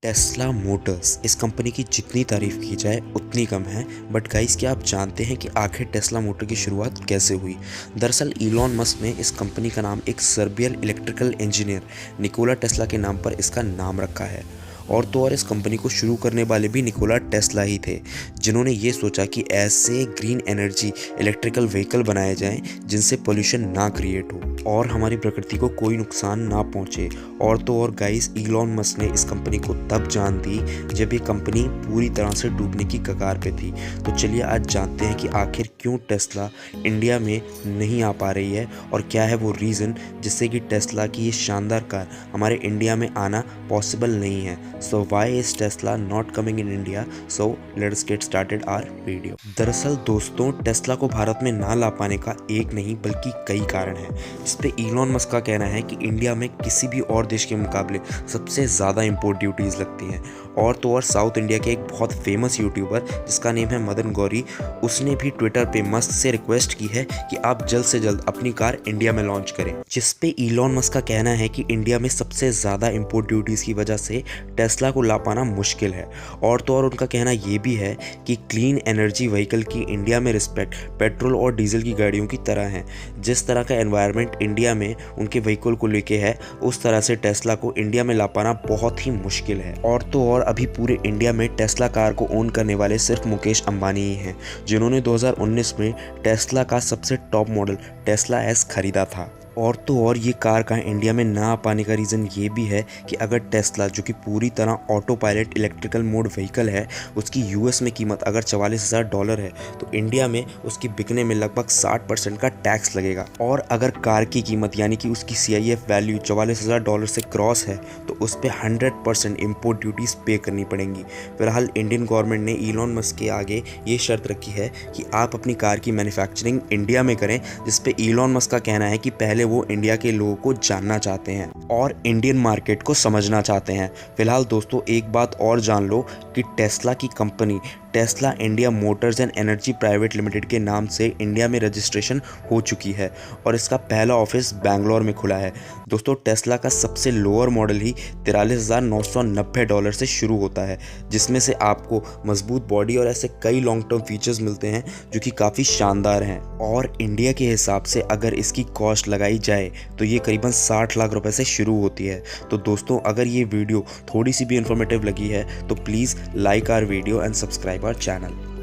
Tesla Motors इस company की जितनी तारीफ की जाए उतनी कम है। बट गाइस, क्या आप जानते हैं कि आखिर टेस्ला मोटर की शुरुआत कैसे हुई? दरअसल इलॉन मस्क ने इस कंपनी का नाम एक Serbian electrical engineer Nikola Tesla के नाम पर इसका नाम रखा है। और तो और इस कंपनी को शुरू करने वाले भी निकोला टेस्ला ही थे, जिन्होंने ये सोचा कि ऐसे ग्रीन एनर्जी इलेक्ट्रिकल व्हीकल बनाए जाएं जिनसे पोल्यूशन ना क्रिएट हो और हमारी प्रकृति को कोई नुकसान ना पहुंचे। और तो और गाइस, इलॉन मस्क ने इस कंपनी को तब जान दी जब ये कंपनी पूरी तरह से डूबने की कगार पे थी। तो चलिए आज जानते हैं कि आखिर क्यों टेस्ला इंडिया में नहीं आ पा रही है और क्या है वो रीज़न जिससे कि टेस्ला की ये शानदार कार हमारे इंडिया में आना पॉसिबल नहीं है। So why is Tesla not coming in India? So let's get started our video। दरअसल दोस्तों, टेस्ला को भारत में ना ला पाने का एक नहीं बल्कि कई कारण हैं। इस पे इलॉन मस्क का कहना है कि इंडिया में किसी भी और देश के मुकाबले सबसे ज़्यादा इंपोर्ट ड्यूटीज़ लगती हैं। और तो और साउथ इंडिया के एक बहुत फेमस यूट्यूबर जिसका नेम है मदन गौरी, उसने भी ट्विटर पे मस्क से रिक्वेस्ट की है कि आप जल्द से जल्द अपनी कार इंडिया में लॉन्च करें, जिस पे इलॉन मस्क का कहना है कि इंडिया में सबसे ज़्यादा इंपोर्ट ड्यूटीज़ की वजह से टेस्ला को ला पाना मुश्किल है। और तो और उनका कहना ये भी है कि क्लीन एनर्जी व्हीकल की इंडिया में रिस्पेक्ट पेट्रोल और डीजल की गाड़ियों की तरह है। जिस तरह का एनवायरनमेंट इंडिया में उनके व्हीकल को लेके है, उस तरह से टेस्ला को इंडिया में ला पाना बहुत ही मुश्किल है। और तो और अभी पूरे इंडिया में टेस्ला कार को ओन करने वाले सिर्फ मुकेश अंबानी ही हैं, जिन्होंने 2019 में टेस्ला का सबसे टॉप मॉडल टेस्ला एस खरीदा था। और तो और ये कार का इंडिया में ना आ पाने का रीज़न ये भी है कि अगर टेस्ला, जो कि पूरी तरह auto pilot electrical mode vehicle है, उसकी यूएस में कीमत अगर $44,000 है तो इंडिया में उसकी बिकने में लगभग 60% का टैक्स लगेगा। और अगर कार की कीमत यानी कि उसकी CIF वैल्यू $44,000 से क्रॉस है तो उस पर 100% इम्पोर्ट ड्यूटीज़ पे करनी पड़ेंगी। फिलहाल इंडियन गवर्नमेंट ने इलॉन मस्क के आगे ये शर्त रखी है कि आप अपनी कार की मैन्युफैक्चरिंग इंडिया में करें, जिस पे इलॉन मस्क का कहना है कि पहले वो इंडिया के लोगों को जानना चाहते हैं और इंडियन मार्केट को समझना चाहते हैं। फिलहाल दोस्तों, एक बात और जान लो कि टेस्ला की company Tesla India Motors and energy private limited के नाम से इंडिया में रजिस्ट्रेशन हो चुकी है और इसका पहला ऑफिस बैंगलोर में खुला है। दोस्तों, टेस्ला का सबसे लोअर मॉडल ही $43,990 से शुरू होता है, जिसमें से आपको मजबूत बॉडी और ऐसे कई लॉन्ग टर्म फीचर्स मिलते हैं जो कि काफ़ी शानदार हैं। और इंडिया के हिसाब से अगर इसकी कॉस्ट लगाई जाए तो ये करीबन 60 लाख रुपए से शुरू होती है। तो दोस्तों, अगर ये वीडियो थोड़ी सी भी इंफॉर्मेटिव लगी है तो please like our video and subscribe our channel.